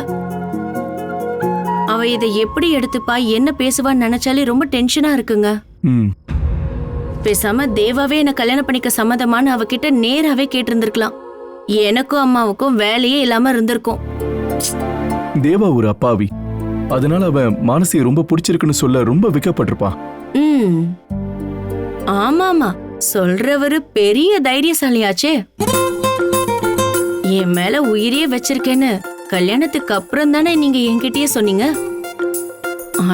அவ இதை எப்படி எடுத்துப்பா, என்ன பேசுவான்னு நினைச்சாலே ரொம்ப டென்ஷனா இருக்குங்க. பேசாம தேவாவே என்ன கல்யாணம் பண்ணிக்க சம்மதமான்னு அவகிட்ட நேராவே கேட்டிருந்திருக்கலாம். எனக்கும் அம்மாவுக்கும் வேலையே இல்லாம இருந்திருக்கும். தேவா ஒரு அப்பாவி. அதனால அவன் மானசியை ரொம்ப பிடிச்சிருக்குன்னு சொல்ல ரொம்ப விக்கப்பட்டிருப்பான். ஆமாமா, சொல்றவரு பெரிய தைரியசாலியாச்சே. என் மேல உயிரியே வச்சிருக்கேன்னு கல்யாணத்துக்கு அப்புறம் தானே நீங்க என்கிட்டயே சொன்னீங்க.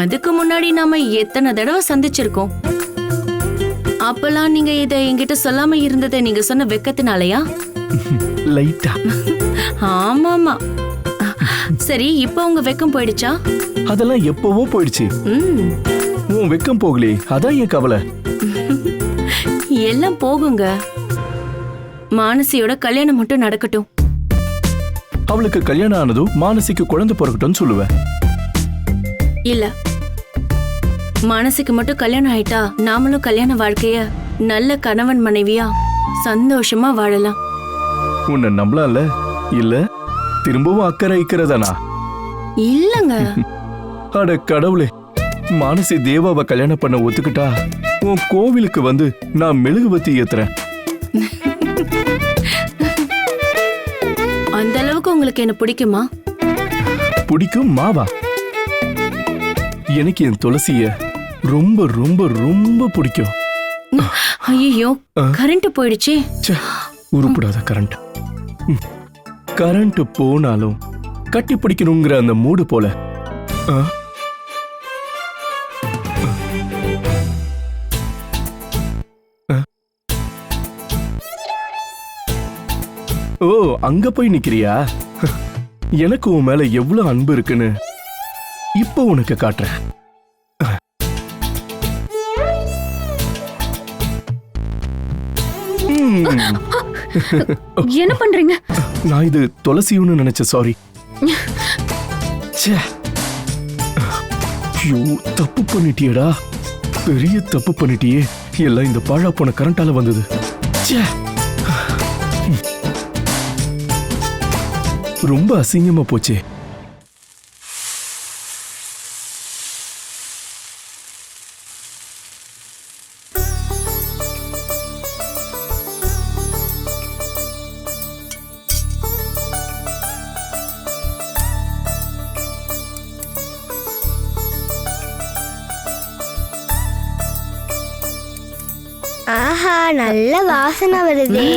அதுக்கு முன்னாடி நாம எத்தனை தடவை சந்திச்சிருக்கோம். அப்பெல்லாம் நீங்க இத என்கிட்ட சொல்லாம இருந்ததை நீங்க சொன்ன வெக்கத்தினாலயா? லைட்டா. ஆமாமா. சரி, இப்ப உங்க வெக்கம் போயிடுச்சா? அதெல்லாம் எப்பவோ போயிடுச்சு. உன் வெக்கம் போகலே, அதான் என் கவலை. எல்லாம் போகுங்க. மானசியோட கல்யாணம் மட்டும் நடக்கட்டும். அவளுக்கு கல்யாணம் ஆனதும் மானசிக்கு குழந்தை பிறக்கட்டும் சொல்லுவேன். இல்ல, மானசிக்கு மட்டும் கல்யாணம் ஆயிட்டா நாமளும் கல்யாண வாழ்க்கைய நல்ல கணவன் மனைவியா சந்தோஷமா வாழலாம். உன்னை நம்பலாம்ல? இல்ல திரும்பவும் அக்கறை இக்கிறதானா? இல்லங்க. அட கடவுளே, மானசி தேவாவை கல்யாணம் பண்ண ஒத்துக்கிட்டா உன் கோவிலுக்கு வந்து நான் மெழுகுவத்தி ஏத்துறேன். அந்த அளவுக்கு உங்களுக்கு என்ன பிடிக்குமா? பிடிக்கும் மாவா? எனக்கு என் துளசிய ரொம்ப ரொம்ப ரொம்ப பிடிக்கும். ஐயோ, கரண்ட் போயிடுச்சு. உருப்படாத கரண்ட். கரண்ட் போனாலும் கட்டி பிடிக்கணுங்கிற அந்த மூடு போல. ஓ, அங்க போய் நிக்கிறியா? எனக்கு உன் மேல எவ்வளவு அன்பு இருக்குன்னு இப்போ உனக்கு காட்டுறேன். என்ன பண்றீங்க? நான் இது துளசின்னு நினைச்ச. சாரி. தப்பு பண்ணிட்டியடா, பெரிய தப்பு பண்ணிட்டியே. எல்லாம் இந்த பாழா போன கரண்டால வந்தது. ரொம்ப அசிங்கமா போச்சே. ஆஹா, நல்ல வாசனை வருதே.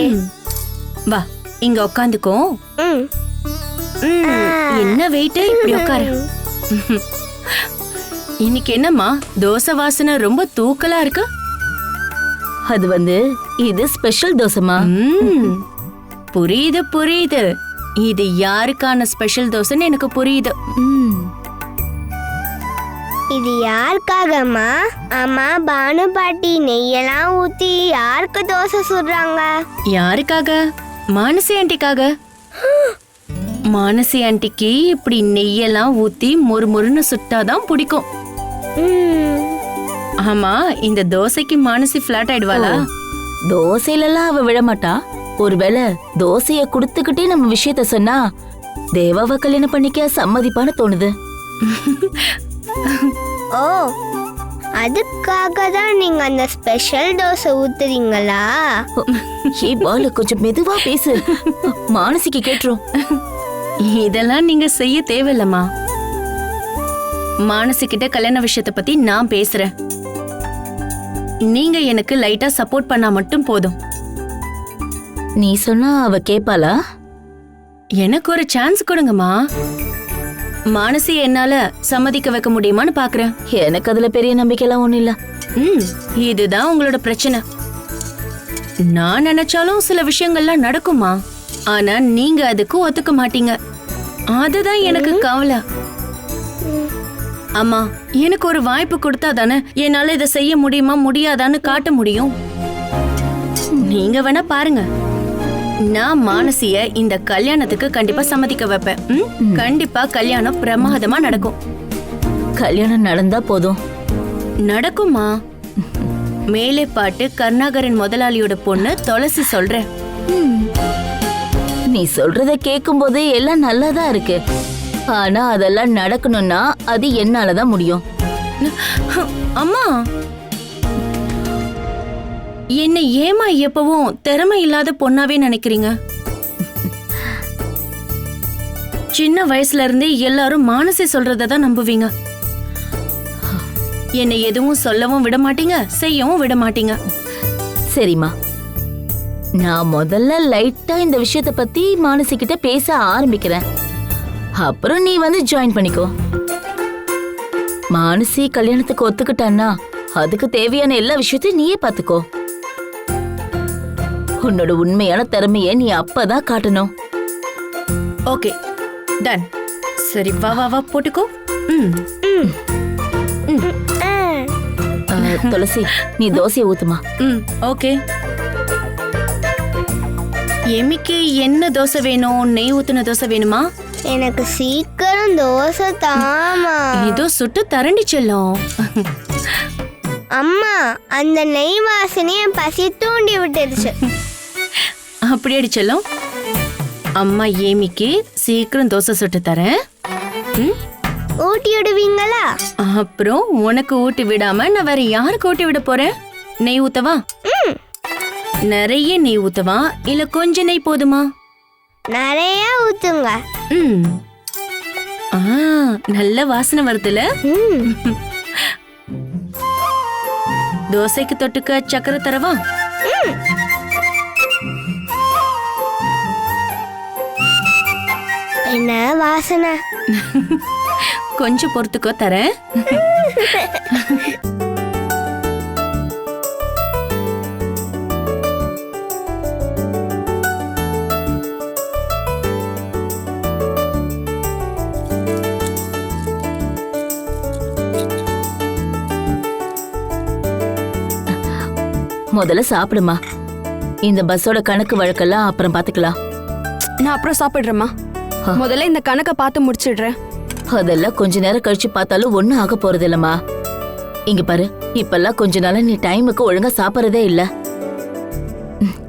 வா, இங்க உட்காந்துக்கோ. என்ன வெயிட், இப்படி உட்காரு. இன்னைக்கு என்னம்மா தோசை வாசனை ரொம்ப தூக்கலா இருக்கு? அது இது ஸ்பெஷல் தோசைமா. புரியுது புரியுது. இது யாருக்கான ஸ்பெஷல் தோசைன்னு எனக்கு புரியுது. இது யாருக்காகம்மா? ஆமா, பானு பாட்டி நெய்யெல்லாம் ஊத்தி யாருக்கு தோசை சுடுறாங்க? யாருக்காக? மானசி ஆண்டிக்காக. மானசி ஆண்டிக்கு இப்படி நெய்யெல்லாம் ஊத்தி மொறுமொறுன்னு சுட்டாதான் பிடிக்கும். ஆமா, இந்த தோசைக்கு மானசி பிளாட் ஆயிடுவாளா? தோசையிலலாம் அவ விழமாட்டா. ஒருவேளை தோசைய குடுத்துக்கிட்டே நம்ம விஷயத்த சொன்னா தேவாவை கல்யாணம் பண்ணிக்க சம்மதிப்பான்னு தோணுது. ஓ, அதுக்காக தான் நீங்க அந்த ஸ்பெஷல் தோசை ஊத்துறீங்களா? ஏய் பாலு, கொஞ்சம் மெதுவா பேசு, மானசிக்கு கேட்டுரும். இதெல்லாம் நீங்க செய்ய தேவையில்லம்மா. மானசி கிட்ட கல்யாண விஷயத்தை பத்தி நான் பேசுறேன். நீங்க எனக்கு லைட்டா சப்போர்ட் பண்ணா மட்டும் போதும். நீ சொன்னா அவ கேப்பாளா? எனக்கு ஒரு சான்ஸ் கொடுங்கம்மா. மானசி என்னால சம்மதிக்க வைக்க முடியுமான்னு பாக்குறேன். எனக்கு அதுல பெரிய நம்பிக்கைலாம் ஒண்ணும் இல்ல. இதுதான் உங்களோட பிரச்சனை. நான் நினைச்சாலும் சில விஷயங்கள்லாம் நடக்குமா, ஆனா நீங்க அதுக்கு ஒத்துக்க மாட்டீங்க. அதுதான் எனக்கு கவலை. அம்மா, எனக்கு ஒரு வாய்ப்பு கொடுத்தா தானே என்னால இதை செய்ய முடியுமா முடியாதான்னு காட்ட முடியும். நீங்க வேணா பாருங்க. நான் மானசிய இந்த கல்யாணத்துக்கு கண்டிப்பா சம்மதிக்க வைப்பேன். கண்டிப்பா கல்யாணம் பிரமாதமா நடக்கும். கல்யாணம் நடந்தா போதும். நடக்குமா? மேலே பாட்டு கருணாகரன் முதலாளியோட பொண்ணு துளசி சொல்றேன். நீ சொல்றத கேட்கும் போது எல்லாம் நல்லாதான் இருக்கு. ஆனா அதெல்லாம் நடக்கணும்னா அது என்னாலதான் முடியும். அம்மா, என்ன ஏமா எப்பவும் திறமை இல்லாத பொண்ணாவே நினைக்கிறீங்க? சின்ன வயசுல இருந்தே எல்லாரும் மானசி சொல்றதான் நம்புவீங்க. என்னை எதுவும் சொல்லவும் விட மாட்டீங்க, செய்யவும் விட மாட்டீங்க. சரிம்மா, நான் முதல்ல லைட்டா இந்த விஷயத்த பத்தி மானசி கிட்ட பேச ஆரம்பிக்கிறேன். அப்புறம் நீ ஜாயின் பண்ணிக்கோ. மானசி கல்யாணத்துக்கு ஒத்துக்கிட்டான்னா அதுக்கு தேவையான எல்லா விஷயத்தையும் நீயே பாத்துக்கோ. உன்னோட உண்மையான திறமைய நீ அப்பதான் காட்டணும். Okay, done. சரி, வா வா வா, போட்டுக்கோ. துளசி, நீ தோசையை ஊத்துமா. ஓகே. எமிக்கு என்ன தோசை வேணும்? நெய் ஊத்துன தோசை வேணுமா? எனக்கு சீக்கிரம் தோசை தாமா. இதோ சுட்டு தரண்டி செல்லும். அம்மா, அந்த நெய் வாசனைய பசி தூண்டி விட்டுருச்சு. அப்படி அடிச்சலும். அம்மா ஏமிக்கு சீக்கிரம் தோசை சுட்டு தரேன். ஊட்டி விடுவீங்களா? அப்புறம் உனக்கு ஊட்டி விடாம நான் வேற யாருக்கு ஊட்டி விட போறேன்? நெய் ஊத்தவா? நிறைய நெய் ஊத்தவா இல்ல கொஞ்சம் நெய் போதுமா? நிறைய ஊத்துங்க. நல்ல வாசனை வருதுல. தோசைக்கு தொட்டுக்க சக்கரை தரவா? என்ன வாசனை? கொஞ்சம் பொறுத்துக்கோ, தரேன். முதல்ல சாப்பிடுமா. இந்த பஸ்ஸோட கணக்கு வழக்கெல்லாம் அப்புறம் பாத்துக்கலாம். நான் அப்புறம் சாப்பிடுறேம்மா. முதல்ல இந்த கணக்கை பார்த்து முடிச்சிடுறேன். அதெல்லாம் கொஞ்ச நேரம் கழிச்சு பார்த்தாலும் ஒண்ணும் ஆக போறது இல்லம்மா. இங்க பாரு, இப்பெல்லாம் கொஞ்ச நாளா நீ டைமுக்கு ஒழுங்கா சாப்பிடறதே இல்ல.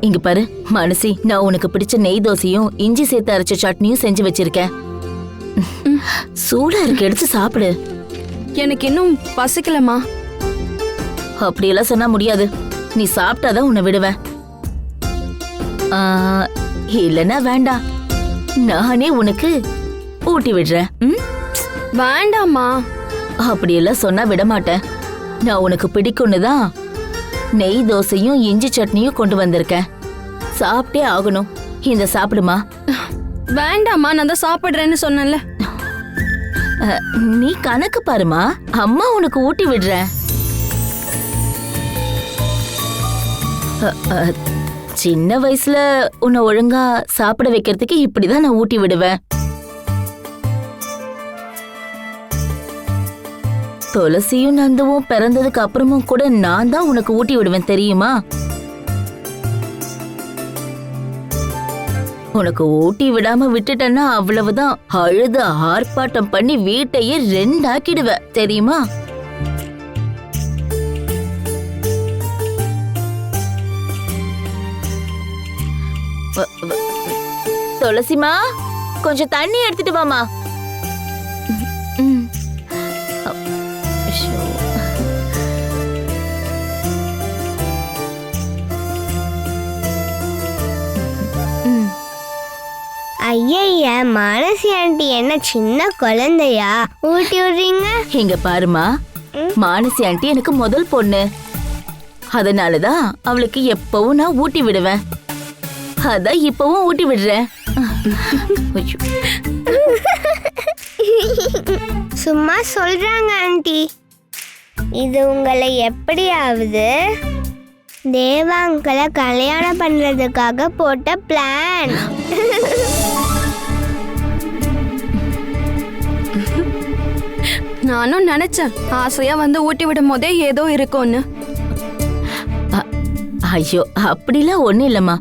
இங்க பாரு மனசி, நான் உனக்கு பிடிச்ச நெய் தோசையும் இஞ்சி சேர்த்து அரைச்ச சட்னியும் செஞ்சு வச்சிருக்கேன். சூடா இருக்கு, எடுத்து சாப்பிடு. எனக்கு இன்னும் பசிக்கலம்மா. அப்படியெல்லாம் சொன்னா முடியாது. நீ சாப்பிட்டாதான் உன்னை விடுவேன். இல்லைன்னா வேண்டாம், நானே உனக்கு ஊட்டி விடுறேன். வேண்டாம்மா. அப்படியெல்லாம் சொன்னா விட மாட்டேன். நான் உனக்கு பிடிக்கும்னு தான் நெய் தோசையும் இஞ்சி சட்னியும் கொண்டு வந்திருக்கேன். சாப்பிட்டே ஆகணும். இந்த சாப்பிடுமா. வேண்டாம்மா, நான் தான் சாப்பிடுறேன்னு சொன்னேன்ல. நீ கணக்கு பாருமா, அம்மா உனக்கு ஊட்டி விடுறேன். சின்ன வயசுல உன்னை ஒழுங்கா சாப்பிட வைக்கிறதுக்கு இப்படிதான் நான் ஊட்டி விடுவேன். துளசியும் நந்துவும் பிறந்ததுக்கு அப்புறமும் கூட நான் தான் உனக்கு ஊட்டி விடுவேன், தெரியுமா? உனக்கு ஊட்டி விடாம விட்டுட்டேன்னா அவ்வளவுதான், அழுது ஆர்ப்பாட்டம் பண்ணி வீட்டையே ரெண்டாக்கிடுவ, தெரியுமா? துளசிமா, கொஞ்சம் தண்ணி எடுத்துட்டு வாமா. ஐயா, மானசி ஆண்டி என்ன சின்ன குழந்தையா ஊட்டி விடுறீங்க? இங்க பாருமா, மானசி ஆண்டி எனக்கு முதல் பொண்ணு. அதனாலதான் அவளுக்கு எப்பவும் நான் ஊட்டி விடுவேன். அதான் இப்பவும் ஊட்டி விடுறேன். சும்மா சொல்றாங்க ஆண்டி. இது உங்களை எப்படியாவது தேவாங்களை கல்யாணம் பண்றதுக்காக போட்ட பிளான். நானும் நினைச்சேன் ஆசையா வந்து ஊட்டி விடும் போதே ஏதோ இருக்கும்னு. ஐயோ, அப்படிலாம் ஒண்ணும் இல்லம்மா.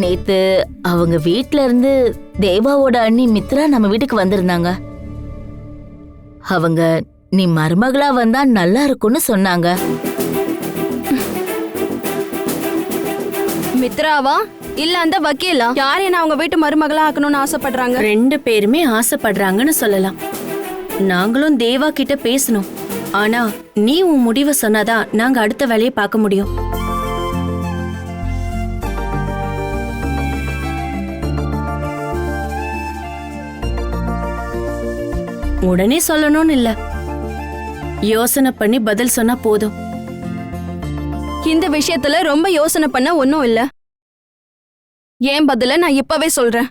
நேத்து அவங்க வீட்ல இருந்து தேவாவோட அண்ணி மித்ரா நம்ம வீட்டுக்கு வந்திருந்தாங்க. அவங்க நீ மருமகளா வந்தா நல்லா இருக்கும்னு சொன்னாங்க. மித்ராவா இல்ல அந்த வக்கீலா? யார் என்ன அவங்க வீட்டு மருமகளா ஆக்கணும்னு ஆசைப்படுறாங்க? ரெண்டு பேருமே ஆசைப்படுறாங்கன்னு சொல்லலாம். நாங்களும் தேவா கிட்ட பேசணும். ஆனா நீ உன் முடிவை சொன்னாதான் நாங்க அடுத்த வேலையை பார்க்க முடியும். உடனே சொல்லணும்னு இல்ல, யோசனை பண்ணி பதில் சொன்னா போதும். இந்த விஷயத்துல ரொம்ப யோசனை பண்ண ஒன்னும் இல்ல. ஏன் பதில நான் இப்பவே சொல்றேன்.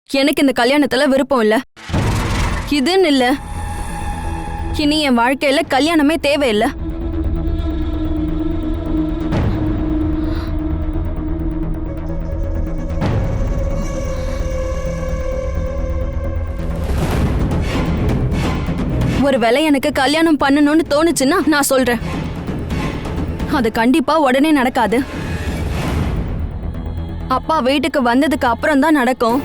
எனக்கு இந்த கல்யாணத்துல விருப்பம் இல்ல. இதுன்னு இல்ல, இனி என் வாழ்க்கையில கல்யாணமே தேவையில்லை. ஒருவேளை எனக்கு கல்யாணம் பண்ணணும்னு தோணுச்சுன்னா நான் சொல்றேன். அது கண்டிப்பா உடனே நடக்காது. அப்பா வீட்டுக்கு வந்ததுக்கு அப்புறம் தான் நடக்கும்.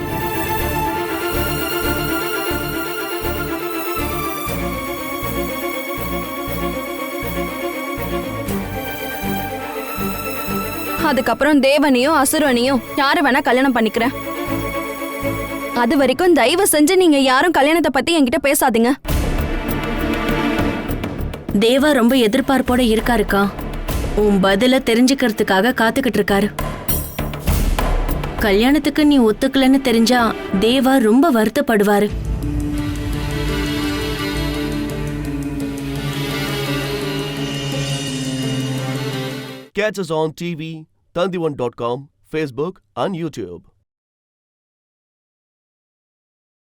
அதுக்கப்புறம் தேவனையும் அசுரனையும் யாரு வேணா கல்யாணம் பண்ணிக்கிறேன். அது வரைக்கும் தயவு செஞ்சு நீங்க யாரும் கல்யாணத்தை பத்தி என்கிட்ட பேசாதீங்க. தேவா ரொம்ப எதிர்பார்ப்போட இருக்காருக்கா. உன் பதில தெரிஞ்சுக்கிறதுக்காக காத்துக்கிட்டு இருக்காரு. கல்யாணத்துக்கு நீ ஒத்துக்கலன்னு தெரிஞ்சா தேவா ரொம்ப வருத்தப்படுவாரு. Catch us on TV, Tandivan.com, Facebook and YouTube.